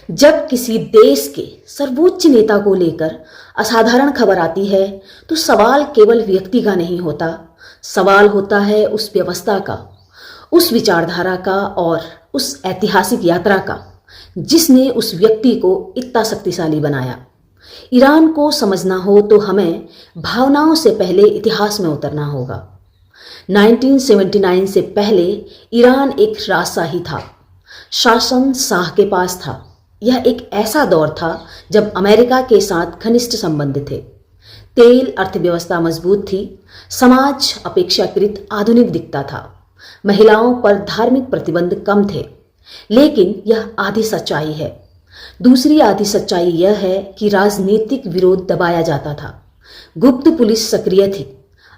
जब किसी देश के सर्वोच्च नेता को लेकर असाधारण खबर आती है तो सवाल केवल व्यक्ति का नहीं होता, सवाल होता है उस व्यवस्था का, उस विचारधारा का और उस ऐतिहासिक यात्रा का जिसने उस व्यक्ति को इतना शक्तिशाली बनाया। ईरान को समझना हो तो हमें भावनाओं से पहले इतिहास में उतरना होगा। 1979 से पहले ईरान एक राजशाही था, शासन शाह के पास था। यह एक ऐसा दौर था जब अमेरिका के साथ घनिष्ठ संबंध थे, तेल अर्थव्यवस्था मजबूत थी, समाज अपेक्षाकृत आधुनिक दिखता था, महिलाओं पर धार्मिक प्रतिबंध कम थे। लेकिन यह आधी सच्चाई है। दूसरी आधी सच्चाई यह है कि राजनीतिक विरोध दबाया जाता था, गुप्त पुलिस सक्रिय थी,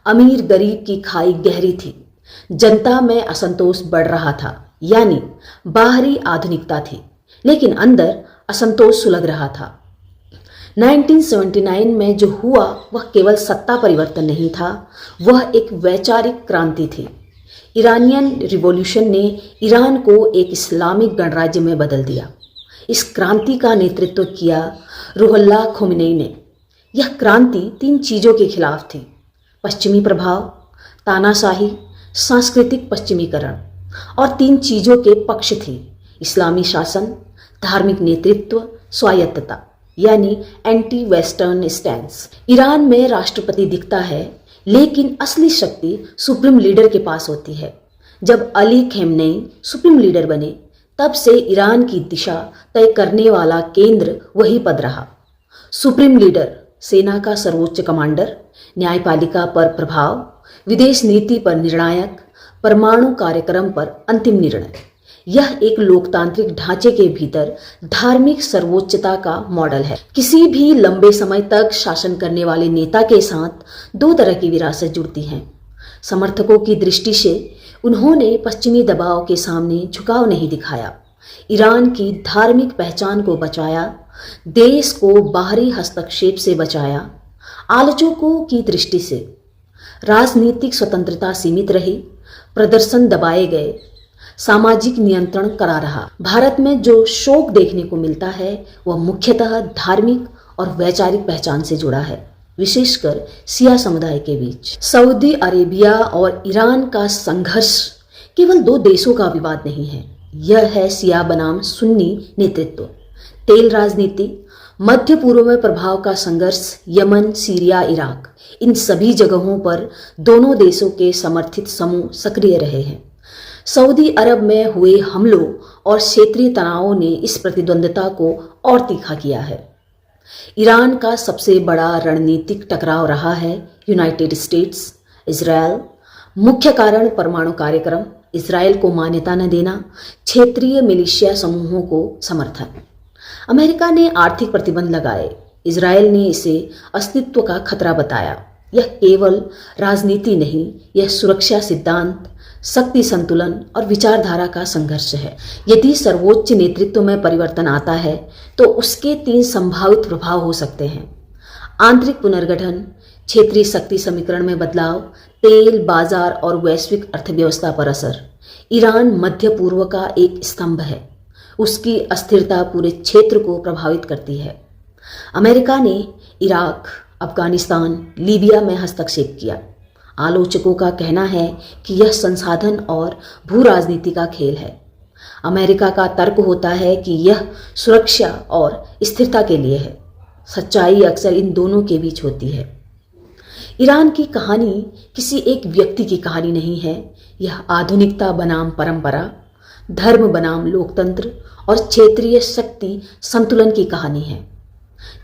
अमीर गरीब की खाई गहरी थी, जनता में असंतोष बढ़ रहा था, यानी बाहरी आधुनिकता थी लेकिन अंदर असंतोष सुलग रहा था। 1979 में जो हुआ वह केवल सत्ता परिवर्तन नहीं था, वह एक वैचारिक क्रांति थी। ईरानियन रिवॉल्यूशन ने ईरान को एक इस्लामिक गणराज्य में बदल दिया। इस क्रांति का नेतृत्व किया रुहुल्लाह खोमेनी ने। यह क्रांति 3 चीज़ों के खिलाफ थी: पश्चिमी प्रभाव, तानाशाही, सांस्कृतिक पश्चिमीकरण, और 3 चीज़ों के पक्ष थी: इस्लामी शासन, धार्मिक नेतृत्व, स्वायत्तता, यानी एंटी वेस्टर्न स्टैंस। ईरान में राष्ट्रपति दिखता है लेकिन असली शक्ति सुप्रीम लीडर के पास होती है। जब अली खेमनेई सुप्रीम लीडर बने तब से ईरान की दिशा तय करने वाला केंद्र वही पद रहा। सुप्रीम लीडर सेना का सर्वोच्च कमांडर, न्यायपालिका पर प्रभाव, विदेश नीति पर निर्णायक, परमाणु कार्यक्रम पर अंतिम निर्णय। यह एक लोकतांत्रिक ढांचे के भीतर धार्मिक सर्वोच्चता का मॉडल है। किसी भी लंबे समय तक शासन करने वाले नेता के साथ 2 तरह की विरासत जुड़ती हैं। समर्थकों की दृष्टि से उन्होंने पश्चिमी दबाव के सामने झुकाव नहीं दिखाया, ईरान की धार्मिक पहचान को बचाया, देश को बाहरी हस्तक्षेप से बचाया। आलोचकों की दृष्टि से राजनीतिक स्वतंत्रता सीमित रही, प्रदर्शन दबाए गए, सामाजिक नियंत्रण करा रहा। भारत में जो शोक देखने को मिलता है वह मुख्यतः धार्मिक और वैचारिक पहचान से जुड़ा है, विशेषकर शिया समुदाय के बीच। सऊदी अरेबिया और ईरान का संघर्ष केवल 2 देशों का विवाद नहीं है, यह है शिया बनाम सुन्नी नेतृत्व, तेल राजनीति, मध्य पूर्व में प्रभाव का संघर्ष, यमन, सीरिया, इराक। इन सभी जगहों पर दोनों देशों के समर्थित समूह सक्रिय रहे हैं। सऊदी अरब में हुए हमलों और क्षेत्रीय तनावों ने इस प्रतिद्वंद्विता को और तीखा किया है। ईरान का सबसे बड़ा रणनीतिक टकराव रहा है यूनाइटेड स्टेट्स, इजरायल। मुख्य कारण परमाणु कार्यक्रम, इजरायल को मान्यता न देना, क्षेत्रीय मिलिशिया समूहों को समर्थन। अमेरिका ने आर्थिक प्रतिबंध लगाए, इजरायल ने इसे अस्तित्व का खतरा बताया। यह केवल राजनीति नहीं, यह सुरक्षा सिद्धांत, शक्ति संतुलन और विचारधारा का संघर्ष है। यदि सर्वोच्च नेतृत्व में परिवर्तन आता है तो उसके 3 संभावित प्रभाव हो सकते हैं: आंतरिक पुनर्गठन, क्षेत्रीय शक्ति समीकरण में बदलाव, तेल बाजार और वैश्विक अर्थव्यवस्था पर असर। ईरान मध्य पूर्व का एक स्तंभ है, उसकी अस्थिरता पूरे क्षेत्र को प्रभावित करती है। अमेरिका ने इराक, अफगानिस्तान, लीबिया में हस्तक्षेप किया। आलोचकों का कहना है कि यह संसाधन और भू राजनीति का खेल है। अमेरिका का तर्क होता है कि यह सुरक्षा और स्थिरता के लिए है। सच्चाई अक्सर इन दोनों के बीच होती है। ईरान की कहानी किसी एक व्यक्ति की कहानी नहीं है, यह आधुनिकता बनाम परंपरा, धर्म बनाम लोकतंत्र और क्षेत्रीय शक्ति संतुलन की कहानी है।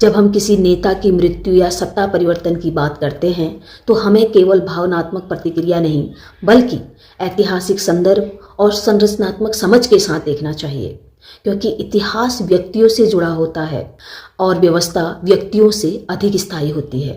जब हम किसी नेता की मृत्यु या सत्ता परिवर्तन की बात करते हैं तो हमें केवल भावनात्मक प्रतिक्रिया नहीं बल्कि ऐतिहासिक संदर्भ और संरचनात्मक समझ के साथ देखना चाहिए, क्योंकि इतिहास व्यक्तियों से जुड़ा होता है और व्यवस्था व्यक्तियों से अधिक स्थायी होती है।